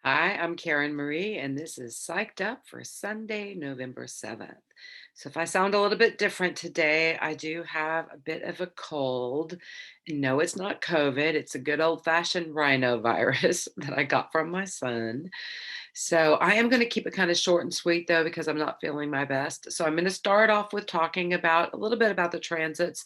Hi, I'm Karen Marie, and this is Psyched Up for Sunday, November 7th. So, if I sound a little bit different today, I do have a bit of a cold. No, it's not COVID, it's a good old fashioned rhinovirus that I got from my son. So, I am going to keep it kind of short and sweet though, because I'm not feeling my best. So, I'm going to start off with talking about a little bit about the transits,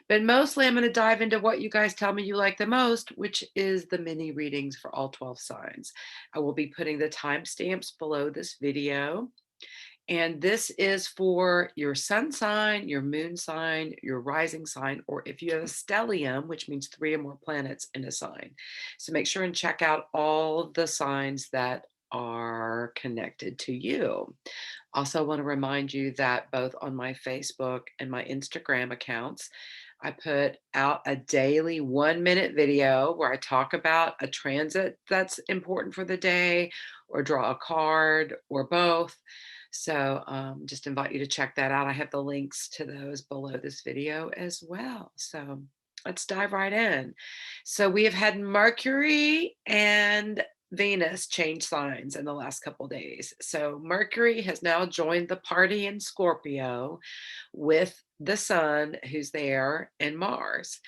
but mostly I'm going to dive into what you guys tell me you like the most, which is the mini readings for all 12 signs. I will be putting the timestamps below this video. And this is for your sun sign, your moon sign, your rising sign, or if you have a stellium, which means three or more planets in a sign. So make sure and check out all the signs that are connected to you. Also, want to remind you that both on my Facebook and my Instagram accounts, I put out a daily 1 minute video where I talk about a transit that's important for the day, or draw a card, or both. So just invite you to check that out. I have the links to those below this video as well. So let's dive right in. So we have had Mercury and Venus change signs in the last couple days. So Mercury has now joined the party in Scorpio with the sun who's there and Mars.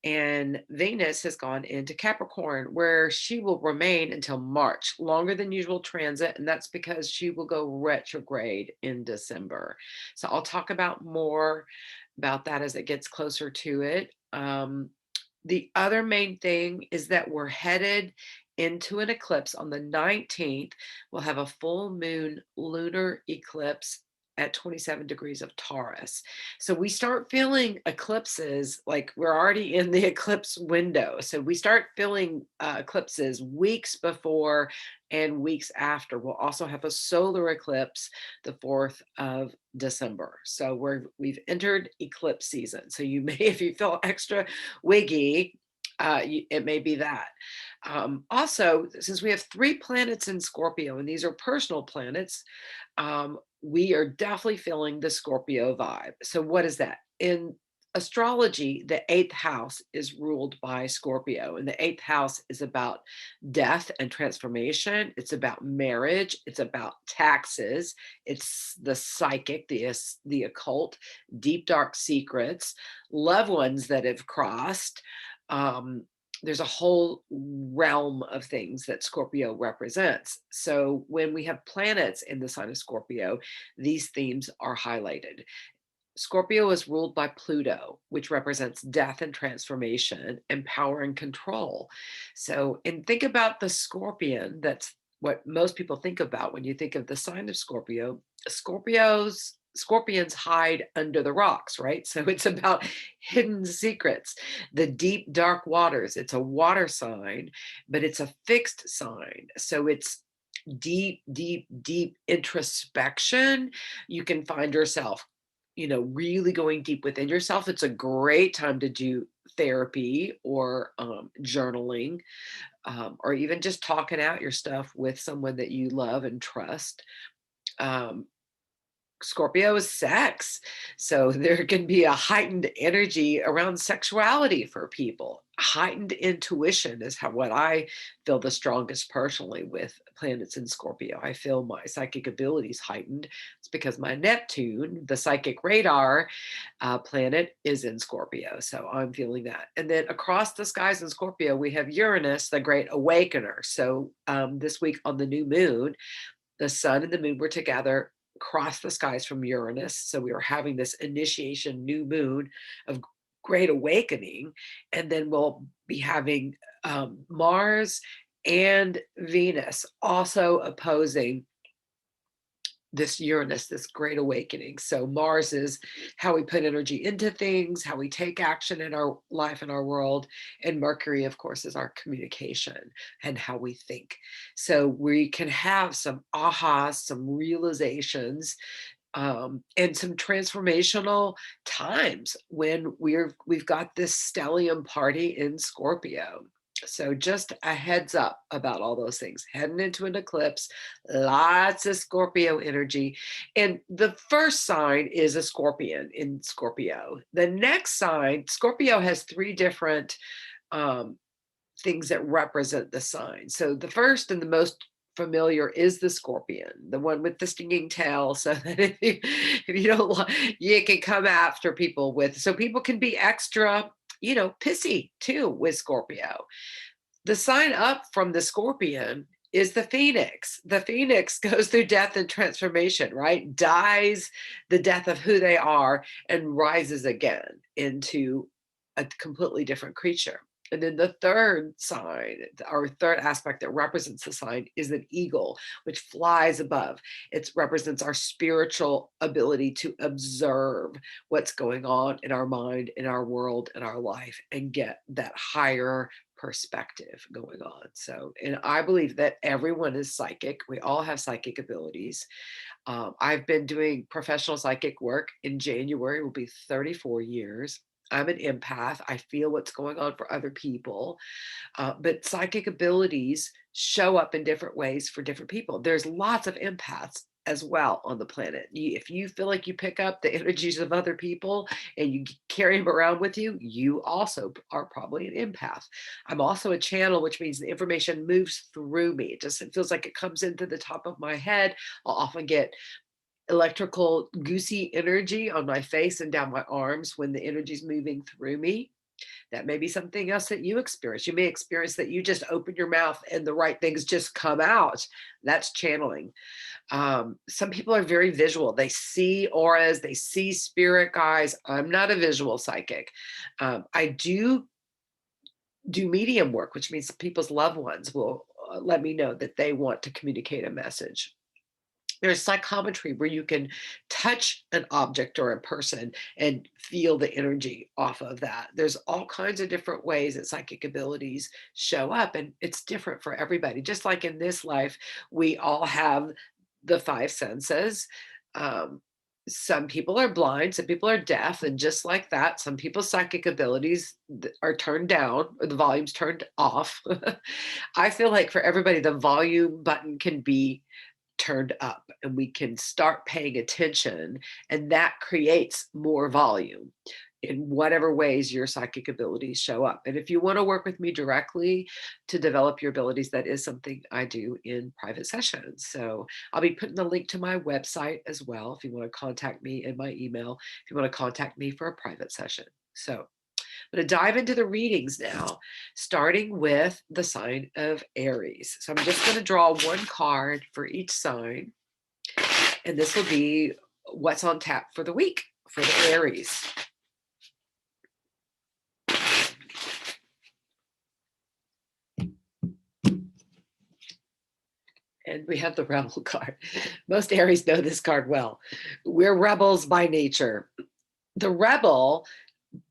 And Venus has gone into Capricorn, where she will remain until March, longer than usual transit. And that's because she will go retrograde in December. So I'll talk about more about that as it gets closer to it. The other main thing is that we're headed into an eclipse on the 19th. We'll have a full moon lunar eclipse at 27 degrees of Taurus. So we start feeling eclipses like we're already in the eclipse window. So we start feeling eclipses weeks before and weeks after. We'll also have a solar eclipse the 4th of December. So we've entered eclipse season. So you may, if you feel extra wiggy, it may be that. Also, since we have three planets in Scorpio, and these are personal planets, we are definitely feeling the Scorpio vibe. So, what is that? In astrology, the eighth house is ruled by Scorpio, and the eighth house is about death and transformation. It's about marriage. It's about taxes. It's the psychic, the occult, deep dark secrets, loved ones that have crossed. Um, there's a whole realm of things that Scorpio represents. So when we have planets in the sign of Scorpio, these themes are highlighted. Scorpio is ruled by Pluto, which represents death and transformation and power and control. So, and think about the scorpion. That's what most people think about when you think of the sign of Scorpio. Scorpions hide under the rocks, right? So it's about hidden secrets, the deep, dark waters. It's a water sign, but it's a fixed sign. So it's deep, deep, deep introspection. You can find yourself, really going deep within yourself. It's a great time to do therapy or journaling, or even just talking out your stuff with someone that you love and trust. Um, Scorpio is sex. So there can be a heightened energy around sexuality for people. Heightened intuition is what I feel the strongest personally with planets in Scorpio. I feel my psychic abilities heightened. It's because my Neptune, the psychic radar planet, is in Scorpio. So I'm feeling that. And then across the skies in Scorpio, we have Uranus, the great awakener. So this week on the new moon, the sun and the moon were together across the skies from Uranus. So we were having this initiation new moon of great awakening. And then we'll be having Mars and Venus also opposing this Uranus, this great awakening. So Mars is how we put energy into things, how we take action in our life and our world. And Mercury, of course, is our communication and how we think. So we can have some ahas, some realizations, and some transformational times when we've got this stellium party in Scorpio. So just a heads up about all those things. Heading into an eclipse, lots of Scorpio energy. And the first sign is a scorpion in Scorpio. The next sign, Scorpio has three different um, things that represent the sign. So the first and the most familiar is the scorpion, the one with the stinging tail, so that if you don't you can come after people with, so people can be extra, pissy too with Scorpio. The sign up from the scorpion is the phoenix. The phoenix goes through death and transformation, right? Dies the death of who they are and rises again into a completely different creature. And then the third sign, or third aspect that represents the sign, is an eagle, which flies above. It represents our spiritual ability to observe what's going on in our mind, in our world, in our life, and get that higher perspective going on. So, and I believe that everyone is psychic. We all have psychic abilities. I've been doing professional psychic work. In January will be 34 years. I'm an empath. I feel what's going on for other people. But psychic abilities show up in different ways for different people. There's lots of empaths as well on the planet. If you feel like you pick up the energies of other people and you carry them around with you, you also are probably an empath. I'm also a channel, which means the information moves through me. It feels like it comes into the top of my head. I'll often get electrical goosey energy on my face and down my arms when the energy is moving through me. That may be something else that you experience. You may experience that you just open your mouth and the right things just come out. That's channeling. Some people are very visual. They see auras, they see spirit guides. I'm not a visual psychic. I do medium work, which means people's loved ones will let me know that they want to communicate a message. There's psychometry, where you can touch an object or a person and feel the energy off of that. There's all kinds of different ways that psychic abilities show up, and it's different for everybody. Just like in this life, we all have the five senses. Some people are blind, some people are deaf, and just like that, some people's psychic abilities are turned down or the volume's turned off. I feel like for everybody, the volume button can be turned up and we can start paying attention, and that creates more volume in whatever ways your psychic abilities show up. And if you want to work with me directly to develop your abilities, that is something I do in private sessions. So I'll be putting the link to my website as well if you want to contact me, in my email if you want to contact me for a private session. So I'm going to dive into the readings now, starting with the sign of Aries. So I'm just going to draw one card for each sign, and this will be what's on tap for the week for the Aries. And we have the Rebel card. Most Aries know this card well. We're rebels by nature. The rebel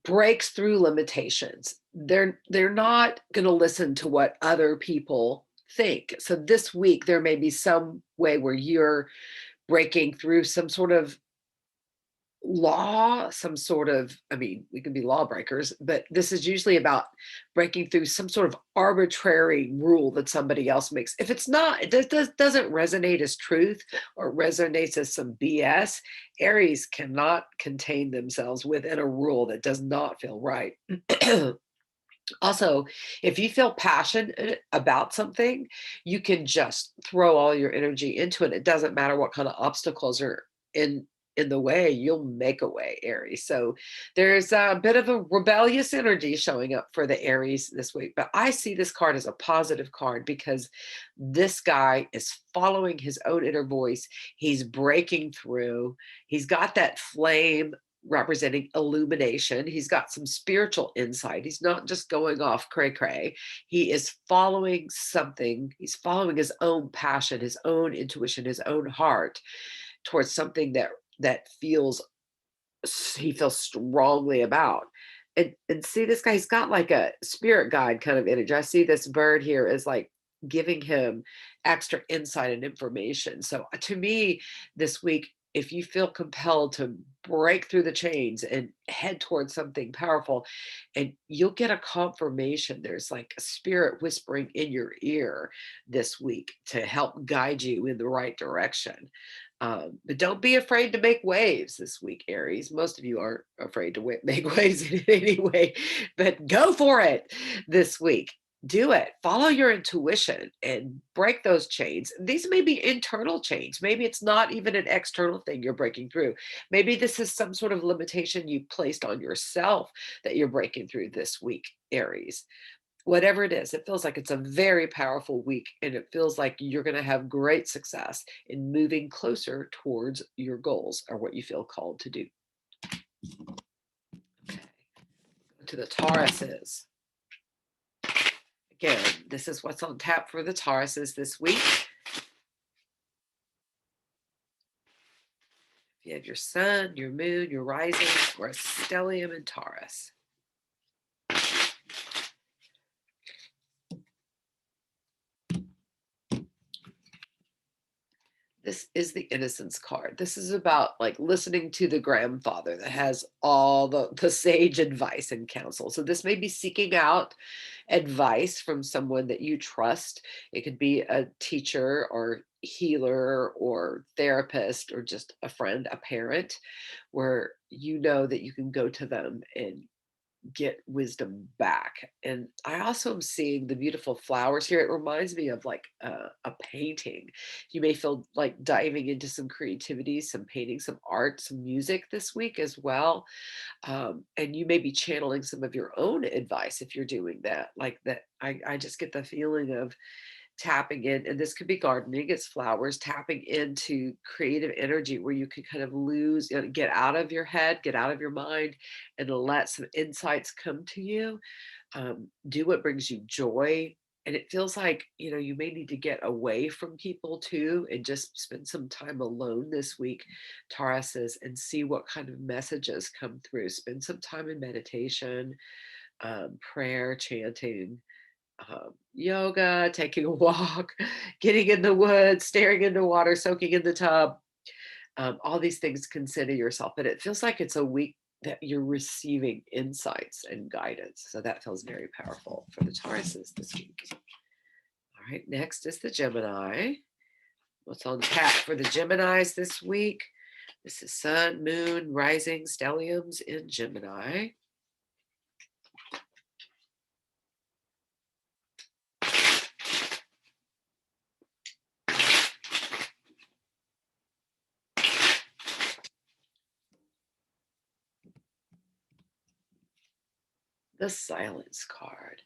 breaks through limitations. They're not going to listen to what other people think. So this week there may be some way where you're breaking through some sort of law, some sort of, we can be lawbreakers, but this is usually about breaking through some sort of arbitrary rule that somebody else makes. If it's not, it doesn't resonate as truth or resonates as some BS, Aries cannot contain themselves within a rule that does not feel right. Also, if you feel passionate about something, you can just throw all your energy into it. It doesn't matter what kind of obstacles are in the way, you'll make a way, Aries. So there's a bit of a rebellious energy showing up for the Aries this week. But I see this card as a positive card because this guy is following his own inner voice. He's breaking through. He's got that flame representing illumination. He's got some spiritual insight. He's not just going off cray cray. He is following something. He's following his own passion, his own intuition, his own heart towards something that he feels strongly about. And see, this guy, he's got like a spirit guide kind of energy. I see this bird here is like giving him extra insight and information. So to me, this week, if you feel compelled to break through the chains and head towards something powerful, and you'll get a confirmation, there's like a spirit whispering in your ear this week to help guide you in the right direction. But don't be afraid to make waves this week, Aries. Most of you aren't afraid to make waves in any way, but go for it this week. Do it. Follow your intuition and break those chains. These may be internal chains. Maybe it's not even an external thing you're breaking through. Maybe this is some sort of limitation you placed on yourself that you're breaking through this week, Aries. Whatever it is, it feels like it's a very powerful week, and it feels like you're going to have great success in moving closer towards your goals or what you feel called to do. Okay. To the Tauruses. Again, this is what's on tap for the Tauruses this week. If you have your sun, your moon, your rising, or a stellium in Taurus. This is the Innocence card. This is about like listening to the grandfather that has all the sage advice and counsel. So this may be seeking out advice from someone that you trust. It could be a teacher or healer or therapist or just a friend, a parent, where you know that you can go to them and get wisdom back. And I also am seeing the beautiful flowers here. It reminds me of like a painting. You may feel like diving into some creativity, some painting, some art, some music this week as well. And you may be channeling some of your own advice if you're doing that. Like that, I just get the feeling of tapping in, and this could be gardening, it's flowers, tapping into creative energy where you can kind of lose, get out of your head, get out of your mind, and let some insights come to you. Do what brings you joy. And it feels like, you may need to get away from people too and just spend some time alone this week, Tauruses, and see what kind of messages come through. Spend some time in meditation, prayer, chanting, yoga, taking a walk, getting in the woods, staring into water, soaking in the tub. All these things, consider yourself. But it feels like it's a week that you're receiving insights and guidance. So that feels very powerful for the Tauruses this week. All right, next is the Gemini. What's on tap for the Geminis this week? This is Sun, Moon, Rising, Stelliums in Gemini. The Silence card.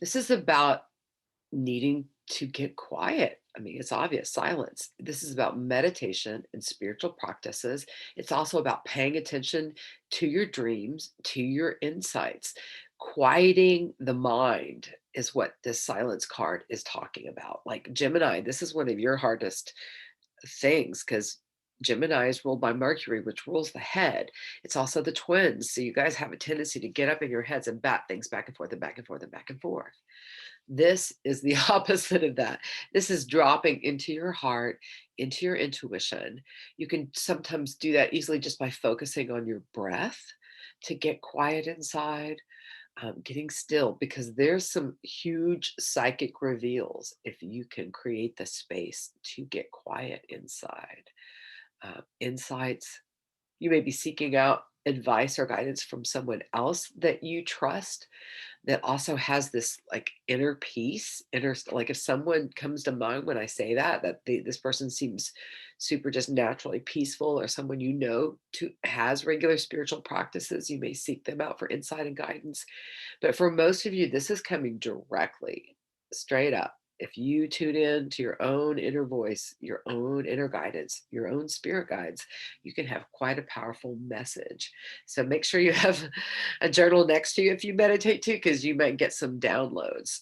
This is about needing to get quiet. I mean, it's obvious, silence. This is about meditation and spiritual practices. It's also about paying attention to your dreams, to your insights. Quieting the mind is what this silence card is talking about. Like Gemini, this is one of your hardest things because Gemini is ruled by Mercury, which rules the head. It's also the twins. So you guys have a tendency to get up in your heads and bat things back and forth and back and forth and back and forth. This is the opposite of that. This is dropping into your heart, into your intuition. You can sometimes do that easily just by focusing on your breath to get quiet inside, getting still, because there's some huge psychic reveals if you can create the space to get quiet inside. Insights. You may be seeking out advice or guidance from someone else that you trust that also has this like inner peace, like if someone comes to mind when I say this person seems super just naturally peaceful, or someone has regular spiritual practices, you may seek them out for insight and guidance. But for most of you, this is coming directly, straight up. If you tune in to your own inner voice, your own inner guidance, your own spirit guides, you can have quite a powerful message. So make sure you have a journal next to you if you meditate too, because you might get some downloads,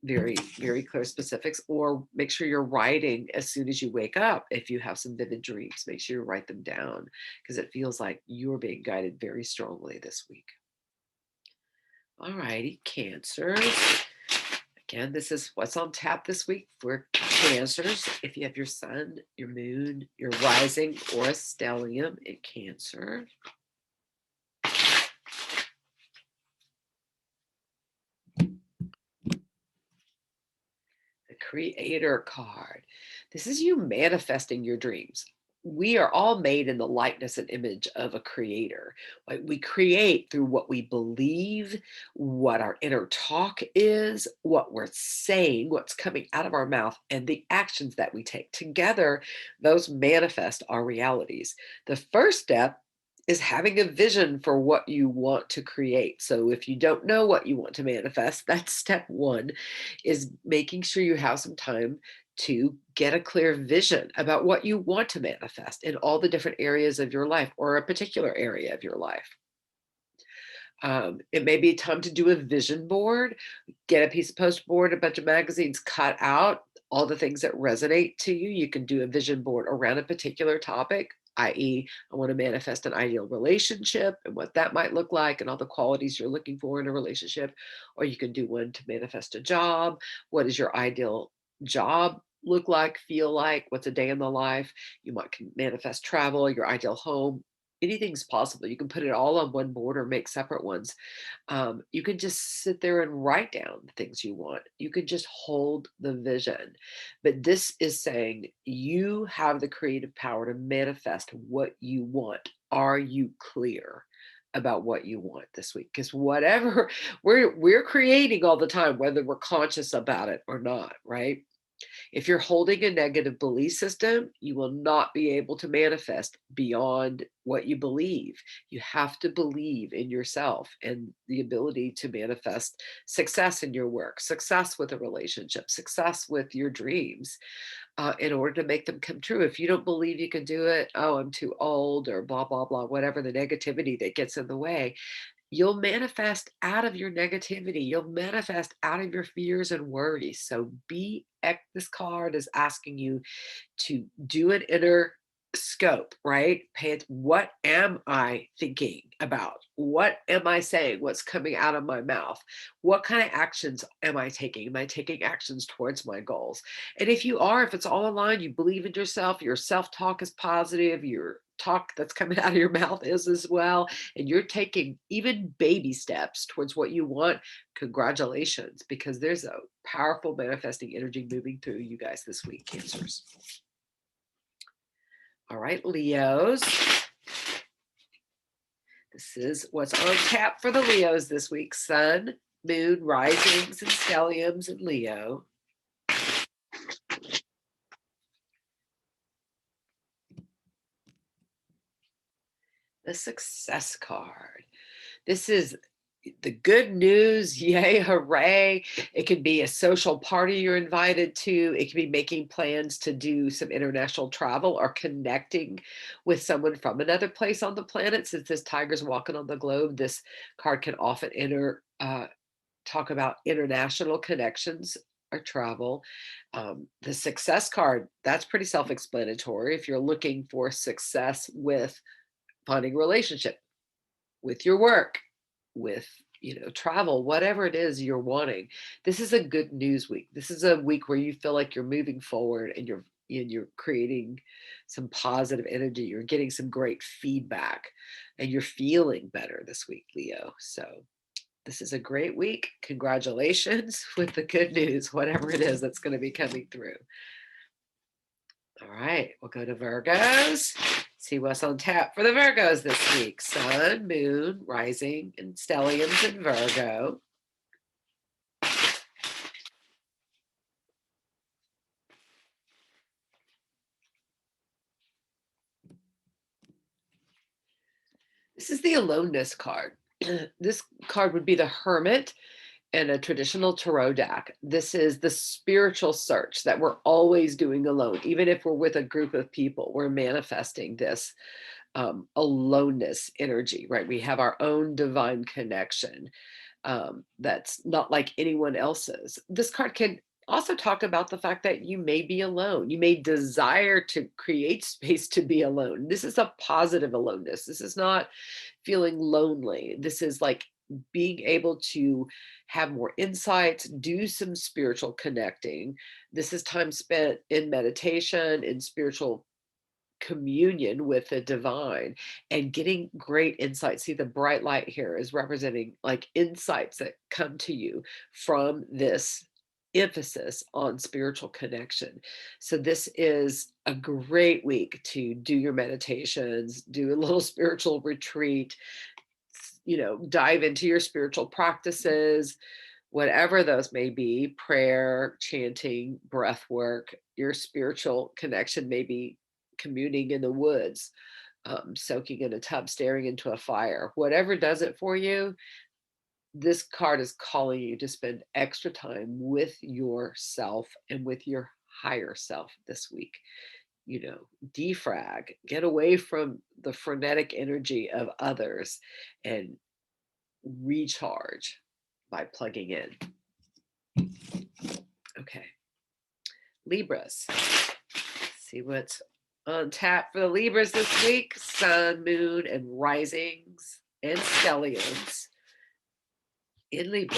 very, very clear specifics, or make sure you're writing as soon as you wake up. If you have some vivid dreams, make sure you write them down because it feels like you're being guided very strongly this week. All righty, Cancers. Again, this is what's on tap this week for Cancers. If you have your sun, your moon, your rising, or a stellium in Cancer. The Creator card. This is you manifesting your dreams. we are all made in the likeness and image of a creator. Like, we create through what we believe, what our inner talk is, what we're saying, what's coming out of our mouth, and the actions that we take. Together, those manifest our realities. The first step is having a vision for what you want to create. So if you don't know what you want to manifest, that's step one, is making sure you have some time to get a clear vision about what you want to manifest in all the different areas of your life, or a particular area of your life. It may be time to do a vision board, get a piece of poster board, a bunch of magazines, cut out all the things that resonate to you. You can do a vision board around a particular topic, i.e., I want to manifest an ideal relationship and what that might look like and all the qualities you're looking for in a relationship. Or you can do one to manifest a job. What is your ideal job look like, feel like? What's a day in the life? You might manifest travel, your ideal home. Anything's possible. You can put it all on one board or make separate ones. You can just sit there and write down the things you want. You can just hold the vision. But this is saying you have the creative power to manifest what you want. Are you clear about what you want this week? Because whatever we're creating all the time, whether we're conscious about it or not, right? If you're holding a negative belief system, you will not be able to manifest beyond what you believe. You have to believe in yourself and the ability to manifest success in your work, success with a relationship, success with your dreams, in order to make them come true. If you don't believe you can do it, oh, I'm too old, or blah, blah, blah, whatever the negativity that gets in the way, you'll manifest out of your negativity. You'll manifest out of your fears and worries. So this card is asking you to do an inner scope, right? What am I thinking about? What am I saying? What's coming out of my mouth? What kind of actions am I taking? Am I taking actions towards my goals? And if it's all aligned, you believe in yourself, your self-talk is positive, your talk that's coming out of your mouth is as well, and you're taking even baby steps towards what you want, congratulations, because there's a powerful manifesting energy moving through you guys this week, Cancers. All right, Leos. This is what's on tap for the Leos this week. Sun, moon, risings, and stelliums in Leo. The success card. This is the good news, yay, hooray. It could be a social party you're invited to. It could be making plans to do some international travel or connecting with someone from another place on the planet. Since this tiger's walking on the globe, this card can often talk about international connections or travel. The success card, that's pretty self-explanatory. If you're looking for success with finding a relationship, with your work, with travel, whatever it is you're wanting, this is a good news week. This is a week where you feel like you're moving forward and you're creating some positive energy. You're getting some great feedback and you're feeling better this week, Leo. So this is a great week. Congratulations with the good news, whatever it is that's going to be coming through. All right, we'll go to Virgos. See what's on tap for the Virgos this week. Sun, moon, rising, and stelliums in Virgo. This is the aloneness card. This card would be the Hermit in a traditional tarot deck. This is the spiritual search that we're always doing alone. Even if we're with a group of people, we're manifesting this aloneness energy, right? We have our own divine connection that's not like anyone else's. This card can also talk about the fact that you may be alone. You may desire to create space to be alone. This is a positive aloneness. This is not feeling lonely. This is like being able to have more insights, do some spiritual connecting. This is time spent in meditation, in spiritual communion with the divine, and getting great insights. See, the bright light here is representing like insights that come to you from this emphasis on spiritual connection. So this is a great week to do your meditations, do a little spiritual retreat, dive into your spiritual practices, whatever those may be, prayer, chanting, breath work, your spiritual connection, maybe communing in the woods, soaking in a tub, staring into a fire, whatever does it for you. This card is calling you to spend extra time with yourself and with your higher self this week. Defrag, get away from the frenetic energy of others and recharge by plugging in. Okay. Libras. See what's on tap for the Libras this week. Sun, moon, and risings and stelliums in Libra.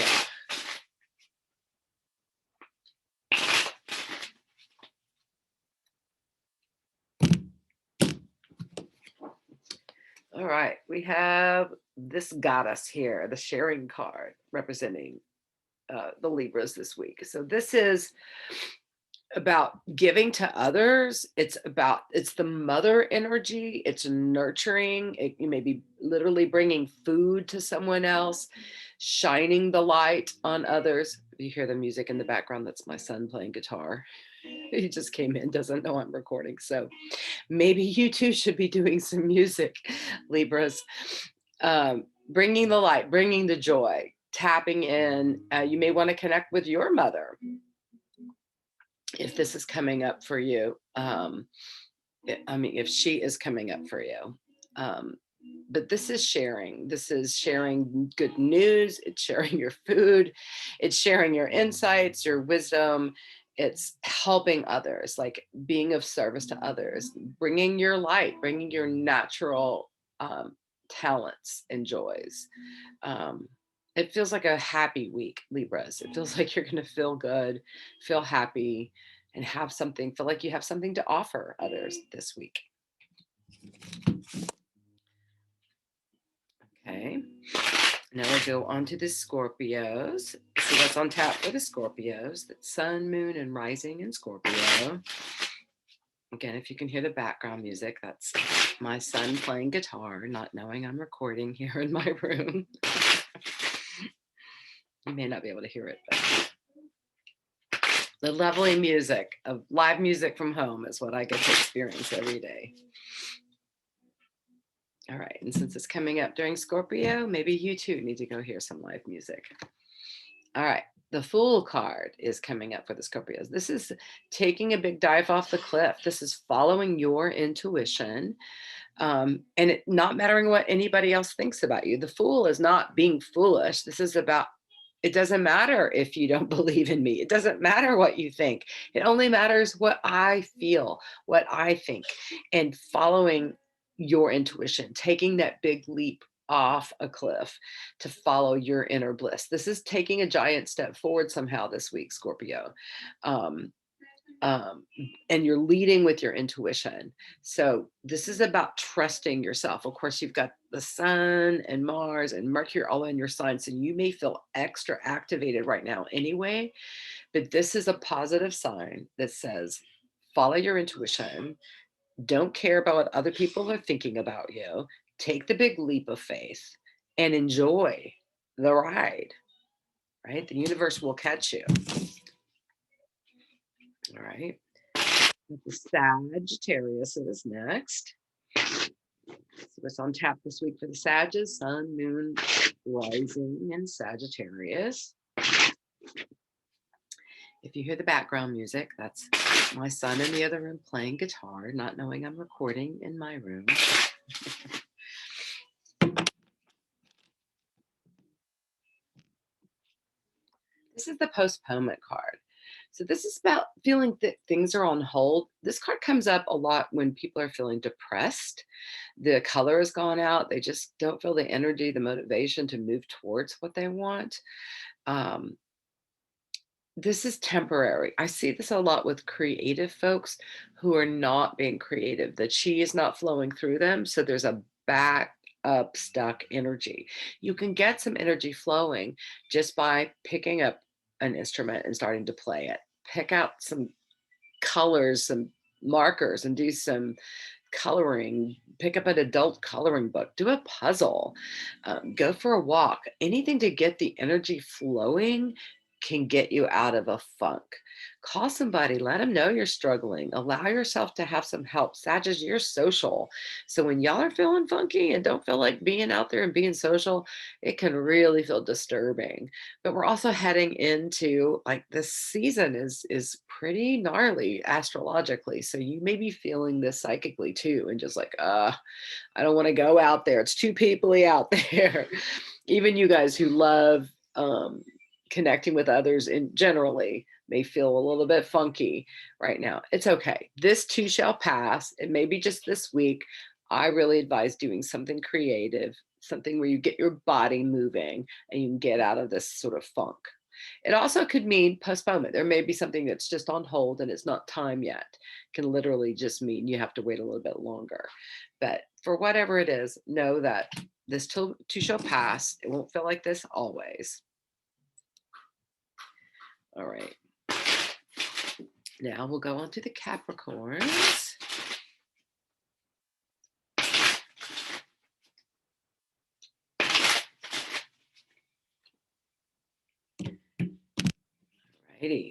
All right, we have this goddess here, the sharing card representing the Libras this week. So this is about giving to others. It's the mother energy. It's nurturing. You may be literally bringing food to someone else, shining the light on others. You hear the music in the background. That's my son playing guitar. He just came in, doesn't know I'm recording. So maybe you too should be doing some music, Libras. Bringing the light, bringing the joy, tapping in. You may want to connect with your mother if this is coming up for you. If she is coming up for you. But this is sharing. This is sharing good news. It's sharing your food. It's sharing your insights, your wisdom. It's helping others, like being of service to others, bringing your light, bringing your natural talents and joys. It feels like a happy week, Libras. It feels like you're going to feel good, feel happy, and feel like you have something to offer others this week. Okay. Now we'll go on to the Scorpios. See what's on tap for the Scorpios. That's Sun, Moon, and Rising in Scorpio. Again, if you can hear the background music, that's my son playing guitar, not knowing I'm recording here in my room. You may not be able to hear it, but the lovely music of live music from home is what I get to experience every day. All right, and since it's coming up during Scorpio, maybe you too need to go hear some live music. All right, the Fool card is coming up for the Scorpios. This is taking a big dive off the cliff. This is following your intuition, and it not mattering what anybody else thinks about you. The Fool is not being foolish. This is about, it doesn't matter if you don't believe in me. It doesn't matter what you think. It only matters what I feel, what I think, and following your intuition, taking that big leap off a cliff to follow your inner bliss. This is taking a giant step forward somehow this week, Scorpio. And you're leading with your intuition. So this is about trusting yourself. Of course, you've got the sun and Mars and Mercury all in your sign, so you may feel extra activated right now anyway, but this is a positive sign that says, follow your intuition. Don't care about what other people are thinking about you. Take the big leap of faith and enjoy the ride, right? The universe will catch you. All right. The Sagittarius is next. So what's on tap this week for the Sagittarius? Sun, Moon, Rising in Sagittarius. If you hear the background music, that's my son in the other room playing guitar, not knowing I'm recording in my room. This is the postponement card. So this is about feeling that things are on hold. This card comes up a lot when people are feeling depressed. The color has gone out. They just don't feel the energy, the motivation to move towards what they want. This is temporary. I see this a lot with creative folks who are not being creative. The chi is not flowing through them. So there's a back up stuck energy. You can get some energy flowing just by picking up an instrument and starting to play it. Pick out some colors, some markers, and do some coloring. Pick up an adult coloring book, do a puzzle, go for a walk. Anything to get the energy flowing can get you out of a funk. Call somebody, let them know you're struggling. Allow yourself to have some help. Sagittarius, you're social. So when y'all are feeling funky and don't feel like being out there and being social, it can really feel disturbing. But we're also heading into, like, this season is pretty gnarly astrologically. So you may be feeling this psychically too, and just like, I don't want to go out there. It's too peoply out there. Even you guys who love connecting with others in generally may feel a little bit funky right now. It's okay. This too shall pass. It may be just this week. I really advise doing something creative, something where you get your body moving and you can get out of this sort of funk. It also could mean postponement. There may be something that's just on hold and it's not time yet. It can literally just mean you have to wait a little bit longer. But for whatever it is, know that this too shall pass. It won't feel like this always. All right. Now we'll go on to the Capricorns.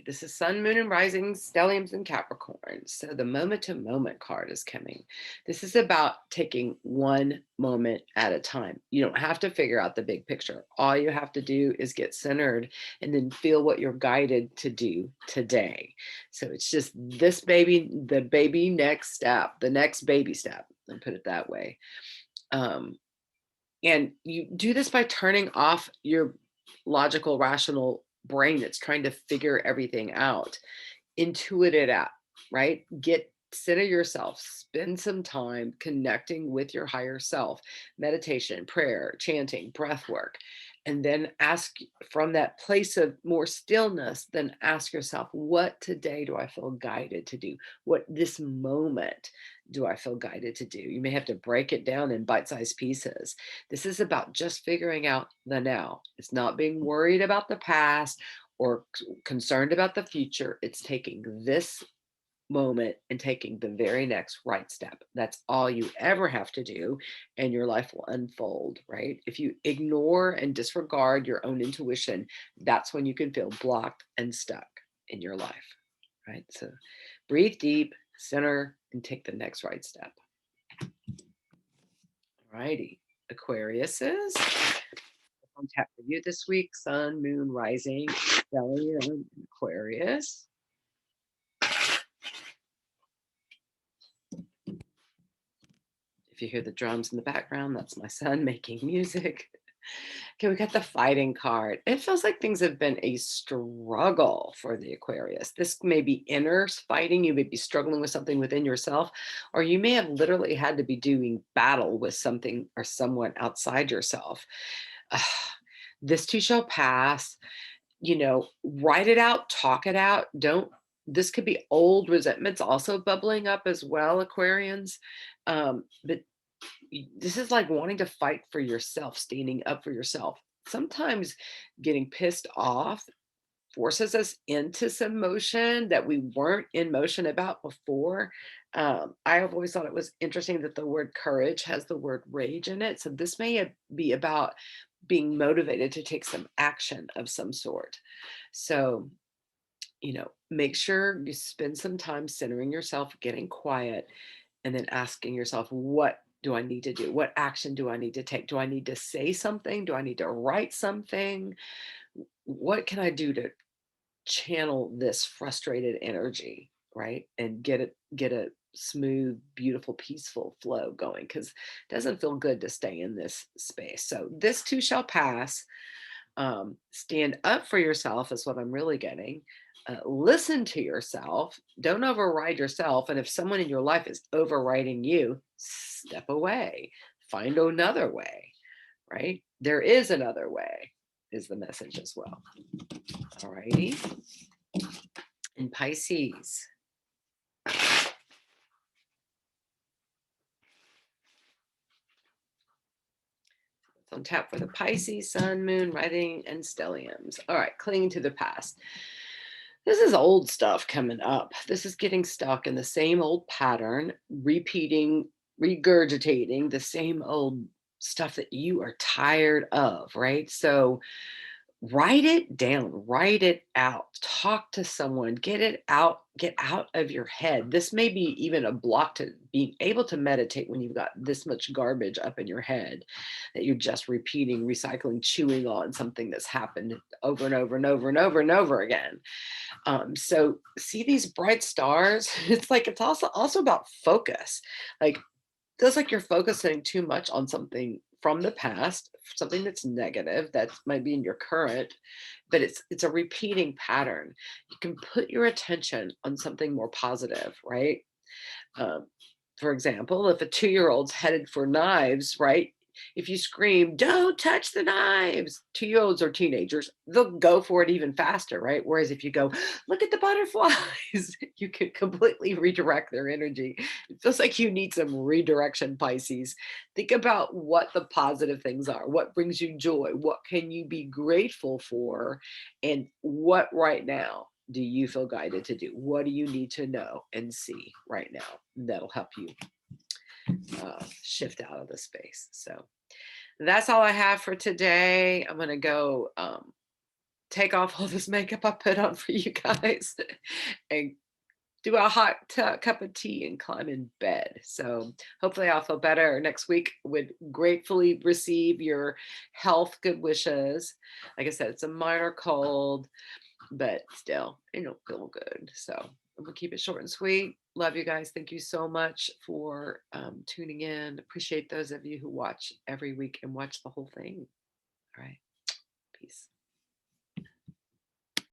This is Sun, Moon, and Rising, Stelliums, and Capricorn. So the moment-to-moment card is coming. This is about taking one moment at a time. You don't have to figure out the big picture. All you have to do is get centered and then feel what you're guided to do today. So it's just this baby, the baby next step, the next baby step, and put it that way. And you do this by turning off your logical, rational brain that's trying to figure everything out. Intuit it out, right? Center yourself, spend some time connecting with your higher self, meditation, prayer, chanting, breath work, and then ask from that place of more stillness, then ask yourself, what today do I feel guided to do? What this moment do I feel guided to do? You may have to break it down in bite-sized pieces. This is about just figuring out the now. It's not being worried about the past or concerned about the future. It's taking this moment and taking the very next right step. That's all you ever have to do, and your life will unfold, right? If you ignore and disregard your own intuition, that's when you can feel blocked and stuck in your life, right? So breathe deep, center, and take the next right step. Alrighty, Aquariuses. On tap for you this week: Sun, Moon, Rising, Stellium, Aquarius. If you hear the drums in the background, that's my son making music. Okay, we got the fighting card. It feels like things have been a struggle for the Aquarius. This may be inner fighting. You may be struggling with something within yourself, or you may have literally had to be doing battle with something or someone outside yourself. This too shall pass. Write it out, talk it out. This could be old resentments also bubbling up as well, Aquarians. But this is like wanting to fight for yourself, standing up for yourself. Sometimes getting pissed off forces us into some motion that we weren't in motion about before. I have always thought it was interesting that the word courage has the word rage in it. So this may be about being motivated to take some action of some sort. So, make sure you spend some time centering yourself, getting quiet, and then asking yourself, what do I need to do? What action do I need to take? Do I need to say something? Do I need to write something? What can I do to channel this frustrated energy, right? And get a smooth, beautiful, peaceful flow going, because it doesn't feel good to stay in this space. So this too shall pass. Stand up for yourself is what I'm really getting. Listen to yourself. Don't override yourself. And if someone in your life is overriding you, step away. Find another way, right? There is another way, is the message as well. All righty. And Pisces. on tap for the Pisces, Sun, Moon, Rising, and Stelliums. All right, clinging to the past. This is old stuff coming up. This is getting stuck in the same old pattern, repeating, regurgitating the same old stuff that you are tired of, right? So write it down, write it out, talk to someone, get out of your head. This may be even a block to being able to meditate when you've got this much garbage up in your head that you're just repeating, recycling, chewing on something that's happened over and over and over and over and over again. So see these bright stars. It's also about focus. Like feels like you're focusing too much on something from the past, something that's negative that might be in your current, but it's a repeating pattern. You can put your attention on something more positive, right? Um, for example, if a 2-year-old's headed for knives, right? If you scream, "Don't touch the knives," 2-year-olds or teenagers, they'll go for it even faster, right? Whereas if you go, "Look at the butterflies," you can completely redirect their energy. It feels like you need some redirection, Pisces. Think about what the positive things are. What brings you joy? What can you be grateful for? And what right now do you feel guided to do? What do you need to know and see right now? That'll help you shift out of the space. So that's all I have for today. I'm going to go take off all this makeup I put on for you guys and do a hot cup of tea and climb in bed. So hopefully I'll feel better next week. Would gratefully receive your health good wishes. Like I said, it's a minor cold, but still, it don't feel good. So I'm gonna keep it short and sweet. Love you guys. Thank you so much for tuning in. Appreciate those of you who watch every week and watch the whole thing. All right. Peace.